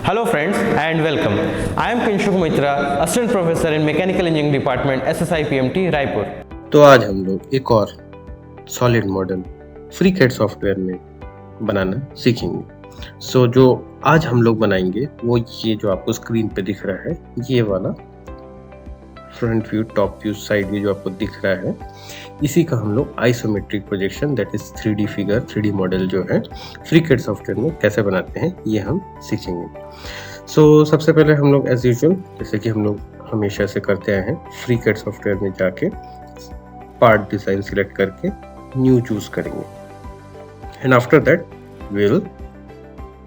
Hello friends and welcome. I am Kinshuk Mitra, Assistant Professor in Mechanical Engineering Department, SSI PMT, Raipur. तो आज हम लोग एक और सॉलिड मॉडल FreeCAD सॉफ्टवेयर में बनाना सीखेंगे। जो आज हम लोग बनाएंगे वो ये जो आपको स्क्रीन पे दिख रहा है, ये वाला front view, top view, side view जो आपको दिख रहा है, इसी का हम लोग isometric projection that is 3D figure, 3D model जो है FreeCAD सॉफ्टवेयर में कैसे बनाते हैं ये हम सीखेंगे। सबसे पहले हम लोग एज यूजुअल, जैसे कि हम लोग हमेशा से करते आए हैं, FreeCAD सॉफ्टवेयर में जाके पार्ट डिजाइन सिलेक्ट करके न्यू चूज करेंगे and after that we will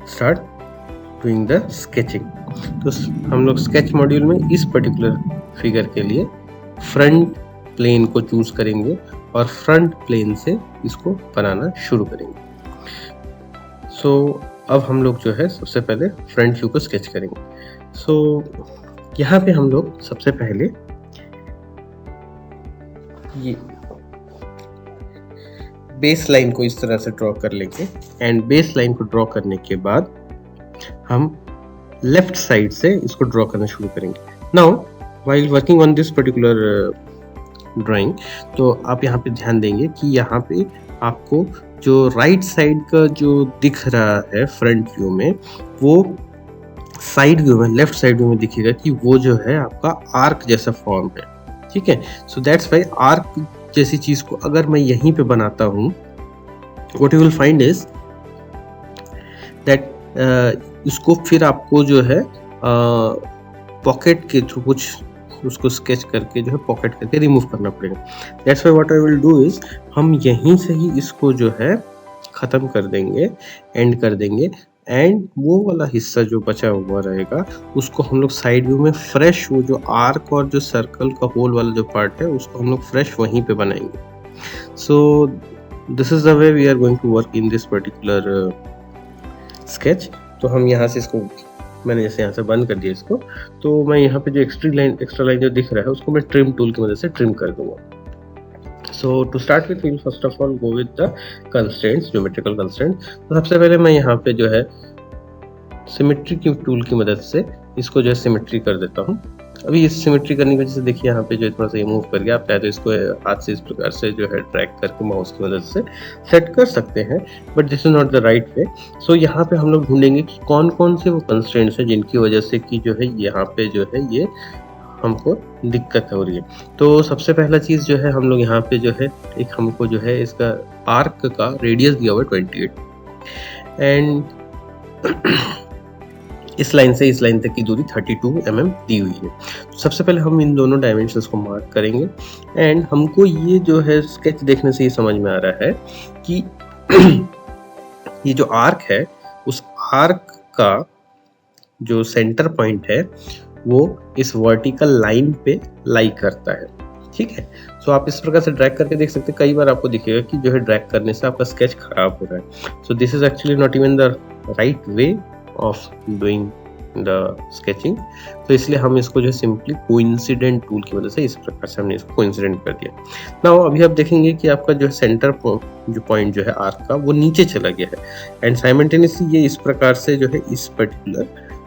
start doing the sketching. तो हम लोग स्केच मॉड्यूल में इस पर्टिकुलर फिगर के लिए फ्रंट प्लेन को चूज करेंगे और फ्रंट प्लेन से इसको बनाना शुरू करेंगे। अब हम लोग जो है सबसे पहले फ्रंट व्यू को स्केच करेंगे। यहाँ पे हम लोग सबसे पहले ये बेस लाइन को इस तरह से ड्रॉ कर लेंगे एंड बेस लाइन को ड्रॉ करने के बाद हम लेफ्ट साइड से इसको ड्रॉ करना शुरू करेंगे। Now while working on this particular drawing, तो आप यहाँ पे ध्यान देंगे कि यहाँ पे आपको जो राइट साइड का जो दिख रहा है फ्रंट व्यू में, वो साइड व्यू में, लेफ्ट साइड व्यू में दिखेगा कि वो जो है आपका आर्क जैसा फॉर्म है। ठीक है, सो दैट्स व्हाई आर्क जैसी चीज को अगर मैं यहीं पे बनाता हूँ, what you will find is that इसको फिर आपको जो है पॉकेट के थ्रू कुछ उसको स्केच करके जो है पॉकेट करके रिमूव करना पड़ेगा। That's why what I will do is, हम यहीं से ही इसको जो है खत्म कर देंगे, एंड कर देंगे, एंड वो वाला हिस्सा जो बचा हुआ रहेगा उसको हम लोग साइड व्यू में फ्रेश, वो जो आर्क और जो सर्कल का होल वाला जो पार्ट है उसको हम लोग फ्रेश वहीं पे बनाएंगे। So this is the way we are going to work in this particular sketch. तो हम यहाँ से इसको, मैंने जैसे यहाँ से बंद कर दिया इसको, तो मैं यहाँ पे जो एक्स्ट्रा लाइन जो दिख रहा है उसको मैं ट्रिम टूल की मदद से ट्रिम कर दूंगा। To start with, will first of all go with the constraints, geometrical constraints. तो सबसे पहले मैं यहाँ पे जो है सिमेट्री की टूल की मदद से इसको जो है सिमेट्री कर देता हूँ। अभी इस सिमेट्री करने की वजह से देखिए यहाँ पे जो थोड़ा सा मूव कर गया। आप चाहे तो इसको हाथ से इस प्रकार से जो है ड्रैग करके माउस की मदद से सेट कर सकते हैं, but this is not the right way. यहाँ पे हम लोग ढूंढेंगे कि कौन कौन से वो कंस्ट्रेंट्स हैं जिनकी वजह से कि जो है यहाँ पे जो है ये हमको दिक्कत हो रही है। तो सबसे पहला चीज जो है हम लोग यहाँ पे जो है एक हमको जो है इसका आर्क का रेडियस दिया हुआ है 28 एंड इस लाइन से इस लाइन तक की दूरी 32 mm दी हुई है। तो सबसे पहले हम इन दोनों डायमेंशंस को मार्क करेंगे एंड हमको ये जो है स्केच देखने से ये समझ में आ रहा है कि ये जो आर्क है उस आर्क का जो सेंटर पॉइंट है वो इस वर्टिकल लाइन पे लाई करता है। ठीक है, आप इस प्रकार से ड्रैग करके देख सकते हैं। कई बार आपको दिखेगा कि जो है ड्रैग करने से आपका स्केच खराब हो रहा है। This is actually not even the right way of doing the sketching. तो इसलिए हम इसको जो है सिंपली कोइंसिडेंट टूल की वजह से इस प्रकार से हमने इसको कोइंसिडेंट कर दिया। नाउ अभी आप देखेंगे कि आपका जो है सेंटर जो पॉइंट जो है आर्क का वो नीचे चला गया है एंड साइमल्टेनियसली ये इस प्रकार से जो है इस पर्टिकुलर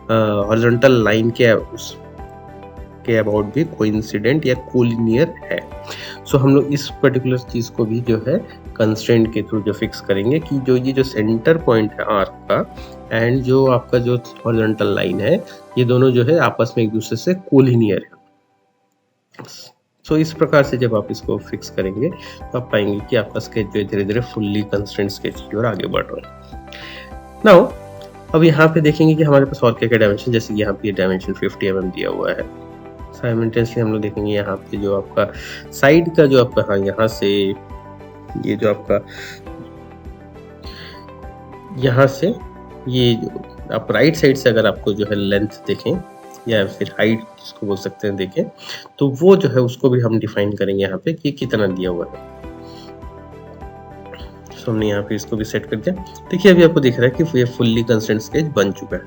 हॉरिजॉन्टल लाइन के अबाउट भी कोइंसिडेंट या कोलिनियर है। हम लोग इस पर्टिकुलर चीज को भी जो है कंस्ट्रेंट के थ्रू जो फिक्स करेंगे कि जो ये जो सेंटर पॉइंट है आर्क का एंड जो आपका जो हॉरिजॉन्टल लाइन है, ये दोनों जो है आपस में एक दूसरे से कोलिनियर है। इस प्रकार से जब आप इसको फिक्स करेंगे तो आप पाएंगे कि आपका स्केच जो है धीरे धीरे फुल्ली कंस्ट्रेंट स्केच की ओर आगे बढ़ रहा है। नाउ अब यहाँ पे देखेंगे कि हमारे पास और क्या डायमेंशन, जैसे यहाँ पे डायमेंशन 50 mm दिया हुआ है। साइमल्टेनियसली हम लोग देखेंगे यहाँ पे जो आपका साइड का जो आपका, हाँ, यहाँ से ये जो आपका यहाँ से ये जो आप राइट साइड से अगर आपको जो है लेंथ देखें या फिर हाइट जिसको बोल सकते हैं देखें, तो वो जो है उसको भी हम डिफाइन करेंगे यहाँ पे कि कितना दिया हुआ है। हमने यहाँ पे इसको भी सेट कर दिया। देखिए अभी आपको दिख रहा है कि ये फुल्ली कंस्ट्रेंट स्केच बन चुका है।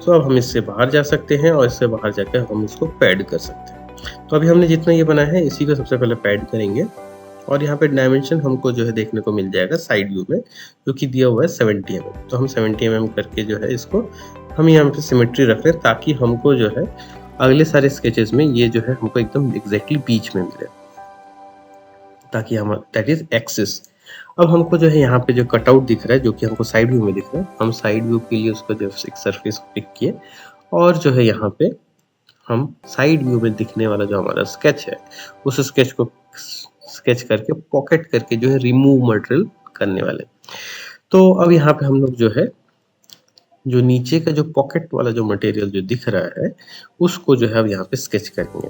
अब हम इससे बाहर जा सकते हैं और इससे बाहर जाकर हम इसको पैड कर सकते हैं। तो अभी हमने जितना ये बनाया है इसी को सबसे पहले पैड करेंगे और यहाँ पे डायमेंशन हमको जो है देखने को मिल जाएगा साइड व्यू में, जो कि दिया हुआ है 70 mm। तो हम 70 mm करके जो है इसको हम यहाँ पे सिमेट्री रख रहे हैं, ताकि हमको जो है अगले सारे स्केचेस में ये जो है हमको एकदम एग्जैक्टली बीच में मिले, ताकि हम दैट इज एक्सिस। अब हमको जो है यहाँ पे जो कटआउट दिख रहा है, जो कि हमको साइड व्यू में दिख रहा है, हम साइड व्यू के लिए उसको जो एक सरफेस को पिक किए, और जो है यहाँ पे हम साइड व्यू में दिखने वाला जो हमारा स्केच है, उस स्केच को स्केच करके पॉकेट करके जो है रिमूव मटेरियल करने वाले। तो अब यहाँ पे हम लोग जो है जो नीचे का जो पॉकेट वाला जो मटेरियल जो दिख रहा है, उसको जो है अब यहाँ पे स्केच करेंगे।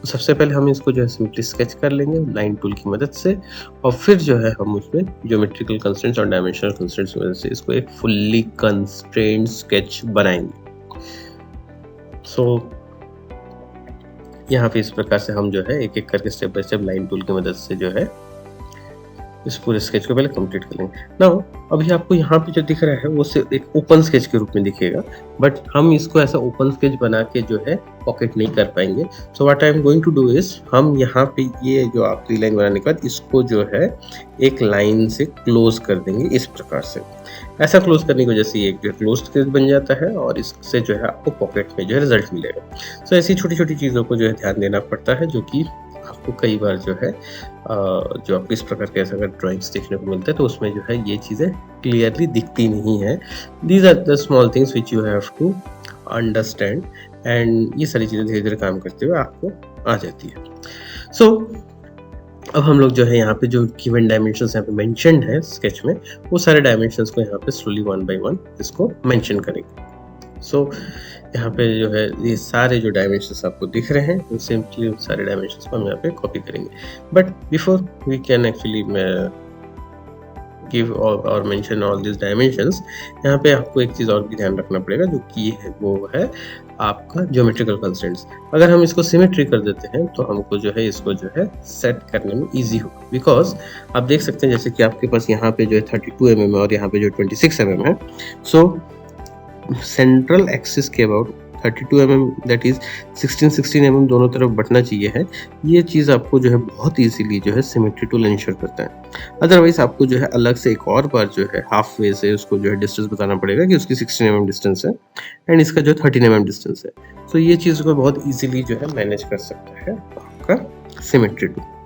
तो सबसे पहले हम इसको जो है सिंपली स्केच कर लेंगे लाइन टूल की मदद से, और फिर जो है हम उसमें ज्योमेट्रिकल कंस्ट्रेंट्स और डायमेंशनल कंस्ट्रेंट्स की मदद से इसको एक फुल्ली कंस्ट्रेंड स्केच बनाएंगे। सो यहाँ पे इस प्रकार से हम जो है एक एक करके step by step line tool की मदद से जो है इस पूरे स्केच को पहले कंप्लीट कर लेंगे। नाउ अभी आपको यहाँ पे जो दिख रहा है वो सिर्फ एक ओपन स्केच के रूप में दिखेगा, बट हम इसको ऐसा ओपन स्केच बना के जो है पॉकेट नहीं कर पाएंगे। So what I am going to do is, हम यहाँ पे ये जो आखिरी लाइन बनाने के बाद इसको जो है एक लाइन से क्लोज कर देंगे इस प्रकार से। ऐसा क्लोज करने की वजह से ये जो क्लोज स्केच बन जाता है, और इससे जो है आपको पॉकेट में जो है रिजल्ट मिलेगा। सो ऐसी छोटी छोटी चीज़ों को जो है ध्यान देना पड़ता है, जो कि आपको कई बार जो है जो आपको इस प्रकार के अगर ड्राइंग्स देखने को मिलते हैं तो उसमें जो है ये चीज़ें क्लियरली दिखती नहीं है। These are the small things which you have to understand, and ये सारी चीज़ें धीरे धीरे काम करते हुए आपको आ जाती है। सो अब हम लोग जो है यहाँ पे जो गिवन डायमेंशंस यहाँ पे मेंशन्ड है स्केच में, वो सारे डायमेंशंस को यहाँ पे स्लोली वन बाय वन इसको मेंशन करेंगे। सो यहाँ पे जो है ये सारे जो डायमेंशंस आपको दिख रहे हैं, सिंपली सारे डायमेंशंस को हम यहाँ पे कॉपी करेंगे। But before we can actually give और मेंशन ऑल दिस डायमेंशंस, यहाँ पे आपको एक चीज़ और भी ध्यान रखना पड़ेगा, जो कि है वो है आपका ज्योमेट्रिकल कंस्ट्रेंट्स। अगर हम इसको सिमेट्री कर देते हैं तो हमको जो है इसको जो है सेट करने में इजी होगा, बिकॉज आप देख सकते हैं जैसे कि आपके पास यहाँ पे जो है 32 mm है और यहाँ पे जो 26 mm है। सो सेंट्रल एक्सिस के about 32 mm that is 16 mm दोनों तरफ बटना चाहिए है। ये चीज़ आपको जो है बहुत इजीली जो है सिमेट्री टूल इंश्योर करता है। अदरवाइज आपको जो है अलग से एक और बार जो है हाफ वे से उसको जो है डिस्टेंस बताना पड़ेगा कि उसकी 16 mm डिस्टेंस है एंड इसका जो 13 mm डिस्टेंस है। तो ये चीज़ को बहुत ईजिली जो है मैनेज कर सकता है आपका सिमेट्री टूल।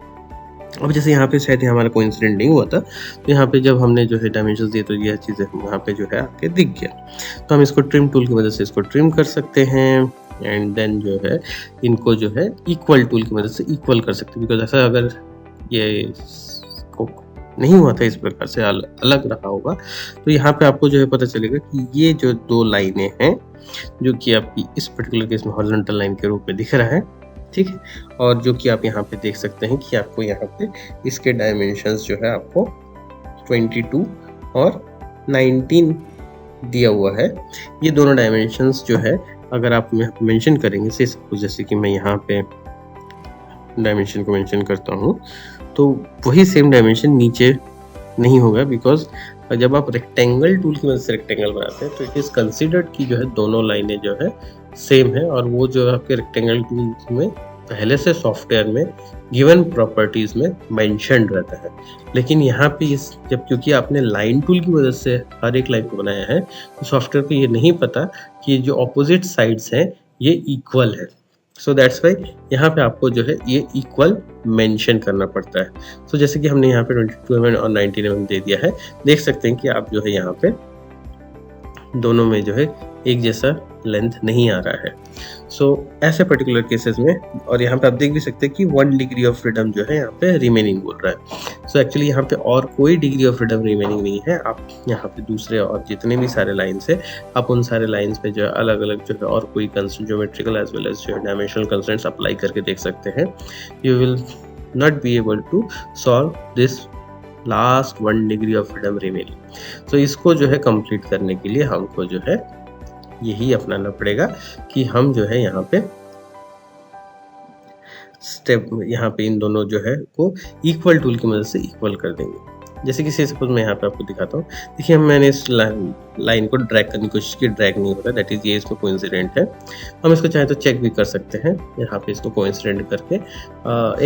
अब जैसे यहाँ पे शायद हमारा कोई इंसिडेंट नहीं हुआ था, तो यहाँ पे जब हमने जो है डायमेंशंस दिए तो यह चीज़ें यहाँ पे जो है आके दिख गया। तो हम इसको ट्रिम टूल की मदद से इसको ट्रिम कर सकते हैं, एंड देन जो है इनको जो है इक्वल टूल की मदद से इक्वल कर सकते हैं, बिकॉज ऐसा अगर ये नहीं हुआ था इस प्रकार से अलग रहा होगा, तो यहाँ पे आपको जो है पता चलेगा कि ये जो दो लाइनें हैं जो कि आपकी इस पर्टिकुलर केस में हॉरिजॉन्टल लाइन के रूप में दिख रहा है, ठीक है, और जो कि आप यहाँ पे देख सकते हैं कि आपको यहाँ पे इसके डायमेंशंस जो है आपको 22 और 19 दिया हुआ है। ये दोनों डायमेंशंस जो है अगर आप मेंशन करेंगे, से सपोज जैसे कि मैं यहाँ पे डायमेंशन को मेंशन करता हूँ, तो वही सेम डायमेंशन नीचे नहीं होगा, बिकॉज जब आप रेक्टेंगल टूल की मदद से रेक्टेंगल बनाते हैं तो इट इज़ कंसिडर्ड कि जो है दोनों लाइनें जो है सेम है, और वो जो आपके रेक्टेंगल टूल में पहले से सॉफ्टवेयर में गिवन प्रॉपर्टीज में मेंशन्ड रहता है। लेकिन यहाँ पे इस जब क्योंकि आपने लाइन टूल की मदद से हर एक लाइन को बनाया है, तो सॉफ्टवेयर को ये नहीं पता कि जो ऑपोजिट साइड्स हैं ये इक्वल है। सो दैट्स वाई यहाँ पे आपको जो है ये इक्वल मेंशन करना पड़ता है। सो जैसे कि हमने यहाँ पे 22 mm और 19 mm दे दिया है, देख सकते हैं कि आप जो है यहाँ पे दोनों में जो है एक जैसा लेंथ नहीं आ रहा है। सो ऐसे पर्टिकुलर केसेस में, और यहाँ पे आप देख भी सकते हैं कि 1 डिग्री ऑफ फ्रीडम जो है यहाँ पे रिमेनिंग बोल रहा है। सो एक्चुअली यहाँ पे और कोई डिग्री ऑफ फ्रीडम रिमेनिंग नहीं है। आप यहाँ पे दूसरे और जितने भी सारे लाइन्स है, आप उन सारे लाइन्स पे जो है अलग अलग जो है और कोई constraint geometrical as well as जो है डायमेंशनल कंस्ट्रेंट्स अप्लाई करके देख सकते हैं। You will not be able to solve this last 1 degree of freedom remaining. तो इसको जो है कंप्लीट करने के लिए हमको जो है यही अपनाना पड़ेगा कि हम जो है यहाँ पे स्टेप यहाँ पे इन दोनों जो है को इक्वल टूल की मदद से इक्वल कर देंगे। जैसे कि सपोज मैं यहाँ पे आपको दिखाता हूँ, देखिए मैंने इस लाइन को ड्रैग करने की कोशिश की, ड्रैग नहीं होता, दैट इज ये इसमें कोइंसिडेंट है। हम इसको चाहे तो चेक भी कर सकते हैं यहाँ पे इसको कोइंसिडेंट करके।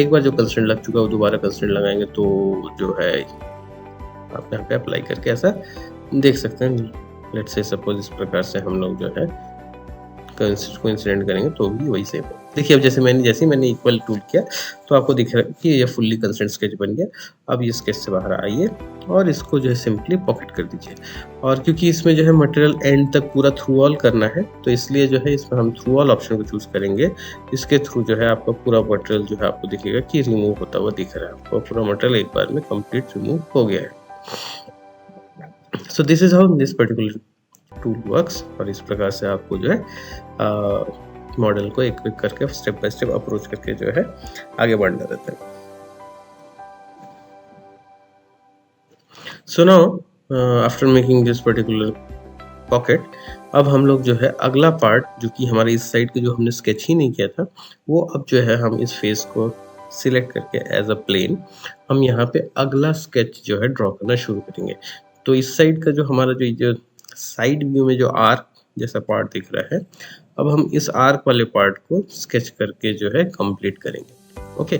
एक बार जो कंस्ट्रेंट लग चुका है वो दोबारा कंस्ट्रेंट लगाएंगे तो जो है आप यहाँ पे अप्लाई करके ऐसा देख सकते हैं। लेट्स से सपोज इस प्रकार से हम लोग जो है कोइंसिडेंट करेंगे तो भी वही सेम है। देखिए अब जैसे मैंने इक्वल टूल किया तो आपको दिख रहा है कि ये फुल्ली कंस्ट्रेंट स्केच बन गया। अब ये स्केच से बाहर आइए और इसको जो है सिंपली पॉकेट कर दीजिए। और क्योंकि इसमें जो है मटेरियल एंड तक पूरा थ्रू ऑल करना है तो इसलिए जो है इसमें हम थ्रू ऑल ऑप्शन को चूज करेंगे। इसके थ्रू जो है आपका पूरा मटेरियल जो है आपको दिखेगा कि रिमूव होता हुआ दिख रहा है, आपको पूरा मटेरियल एक बार में कंप्लीट रिमूव हो गया है। सो this is how this particular tool works. और इस प्रकार से आपको जो है मॉडल को एक एक करके स्टेप बाय स्टेप अप्रोच करके जो है आगे बढ़ना रहता है। So now after making this particular pocket, अब हम लोग जो है अगला पार्ट जो कि हमारे इस साइड के जो हमने स्केच ही नहीं किया था वो अब जो है हम इस फेस को सिलेक्ट करके एज अ प्लेन हम यहाँ पे अगला स्केच जो है ड्रॉ करना शुरू करेंगे। तो इस साइड का जो हमारा जो साइड व्यू में जो आर्क जैसा पार्ट दिख रहा है, अब हम इस आर्क वाले पार्ट को स्केच करके जो है कंप्लीट करेंगे। ओके,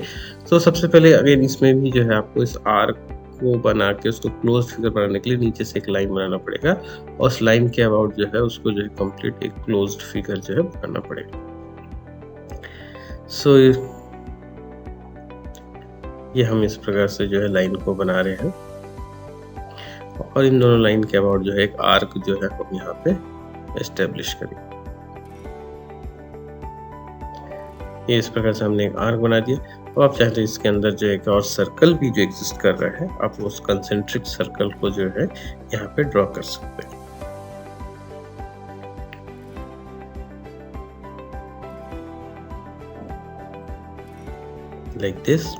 तो सबसे पहले अगेन इसमें भी जो है आपको इस आर्क को बना के उसको क्लोज फिगर बनाने के लिए नीचे से एक लाइन बनाना पड़ेगा और उस लाइन के अबाउट जो है उसको जो है कंप्लीट एक क्लोज्ड फिगर जो है बनाना पड़ेगा। सो ये हम इस प्रकार से जो है लाइन को बना रहे हैं और इन दोनों लाइन के अबाउट जो है एक आर्क जो है हम यहाँ पे एस्टेब्लिश करेंगे। ये इस प्रकार से हमने एक आर्क बना दिया। अब आप चाहे तो इसके अंदर जो एक और सर्कल भी जो एग्जिस्ट कर रहा है आप उस कंसेंट्रिक सर्कल को जो है यहाँ पे ड्रॉ कर सकते हैं। Like this.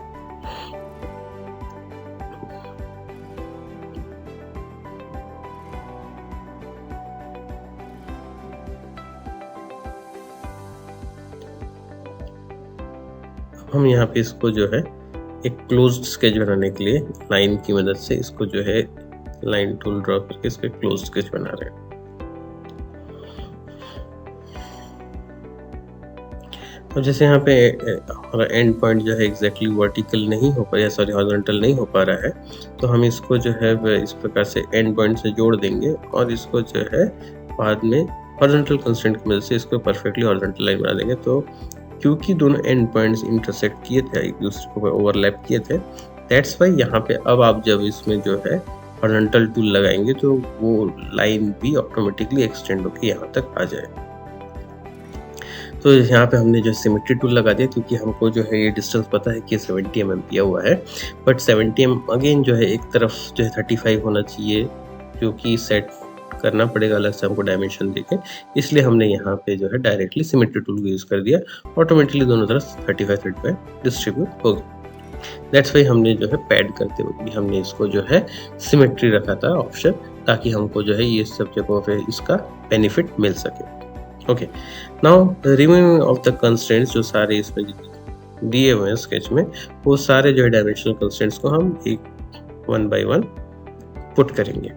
हम यहाँ पे इसको जो है एक क्लोज्ड स्केच बनाने के लिए लाइन की मदद से इसको जो है लाइन टूल ड्रॉ करके इसको क्लोज्ड स्केच बना रहे हैं। अब जैसे यहाँ पे हमारा एंड पॉइंट जो है एग्जैक्टली वर्टिकल नहीं हो पा रहा, सॉरी हॉरिजॉन्टल नहीं हो पा रहा है, तो हम इसको जो है इस प्रकार से एंड पॉइंट से जोड़ देंगे और इसको जो है बाद में हॉरिजॉन्टल कंस्ट्रेंट की मदद से इसको परफेक्टली हॉरिजॉन्टल लाइन बना देंगे। तो क्योंकि दोनों एंड पॉइंट्स इंटरसेक्ट किए थे, एक दूसरे को ओवरलैप किए थे, दैट्स वाई यहाँ पे अब आप जब इसमें जो है हॉरिजॉन्टल टूल लगाएंगे तो वो लाइन भी ऑटोमेटिकली एक्सटेंड होकर यहाँ तक आ जाए। तो यहाँ पे हमने जो सिमेट्री टूल लगा दिया क्योंकि हमको जो है ये डिस्टेंस पता है कि 70 mm दिया हुआ है, बट 70 mm अगेन जो है एक तरफ जो है 35 होना चाहिए जो कि सेट करना पड़ेगा अलग से हमको डायमेंशन देके, इसलिए हमने यहाँ पे जो है डायरेक्टली सिमेट्री टूल को यूज़ कर दिया, ऑटोमेटिकली दोनों तरफ 35 डिस्ट्रीब्यूट हो गया। दैट्स वाई हमने जो है पैड करते हुए भी हमने इसको जो है सिमेट्री रखा था ऑप्शन, ताकि हमको जो है ये सब जगहों पे इसका बेनिफिट मिल सके। Okay, now removing of the constraints जो सारे इसमें दिए हुए हैं स्केच में, वो सारे जो है डायमेंशनल कंस्ट्रेंट्स को हम एक 1 by 1 पुट करेंगे।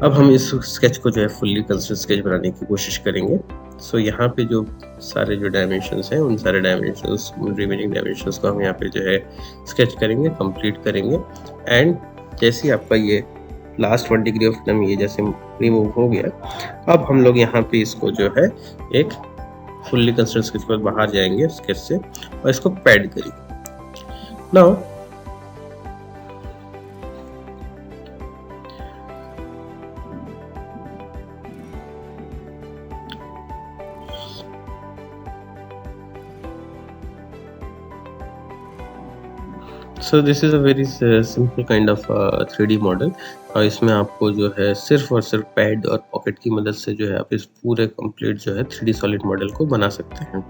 अब हम इस स्केच को जो है फुल्ली कंस्ट्रेंट स्केच बनाने की कोशिश करेंगे। सो यहाँ पे जो सारे जो डायमेंशंस हैं उन सारे डायमेंशंस, उन रिमेनिंग डायमेंशंस को हम यहाँ पे जो है स्केच करेंगे, कंप्लीट करेंगे। एंड जैसे ही आपका ये लास्ट 1 डिग्री ऑफ फ्रीडम ये जैसे रिमूव हो गया, अब हम लोग यहाँ पे इसको जो है एक फुल्ली कंस्ट्रेंट स्केच पर बाहर जाएंगे स्केच से और इसको पैड करेंगे। Now so this is a very simple kind of 3D model. और इसमें आपको जो है सिर्फ और सिर्फ पैड और पॉकेट की मदद से जो है आप इस पूरे कंप्लीट जो है 3D सॉलिड मॉडल को बना सकते हैं।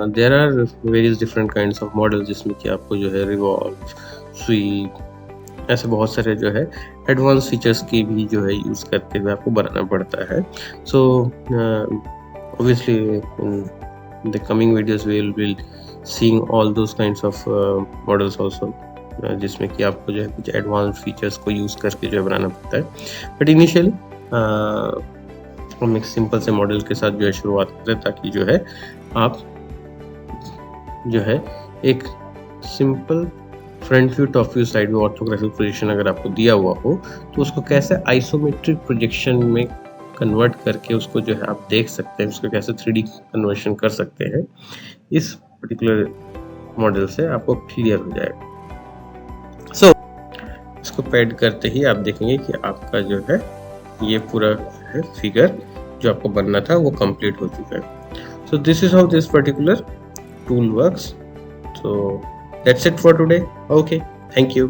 There are various different kinds of model जिसमें कि आपको जो है रिवॉल्व, स्वीप, ऐसे बहुत सारे जो है एडवांस फीचर्स की भी जो है यूज़ करते हुए आपको बनाना पड़ता है। So obviously in the coming videos we will seeing all those kinds of models also, जिसमें कि आपको जो है कुछ एडवांस फीचर्स को यूज़ करके जो है बनाना पड़ता है। बट इनिशियली हम एक सिंपल से मॉडल के साथ जो है शुरुआत करें, ताकि जो है आप जो है एक simple front view, top view, side view, orthographic position अगर आपको दिया हुआ हो तो उसको कैसे आइसोमेट्रिक प्रोजेक्शन में कन्वर्ट करके उसको जो है आप देख सकते हैं, उसको कैसे 3D कन्वर्शन कर सकते हैं, इस पर्टिकुलर मॉडल से आपको क्लियर हो जाएगा। सो इसको पैड करते ही आप देखेंगे कि आपका जो है ये पूरा है फिगर जो आपको बनना था वो कंप्लीट हो चुका है। सो this is how this particular tool works. So that's it for today. Okay, thank you.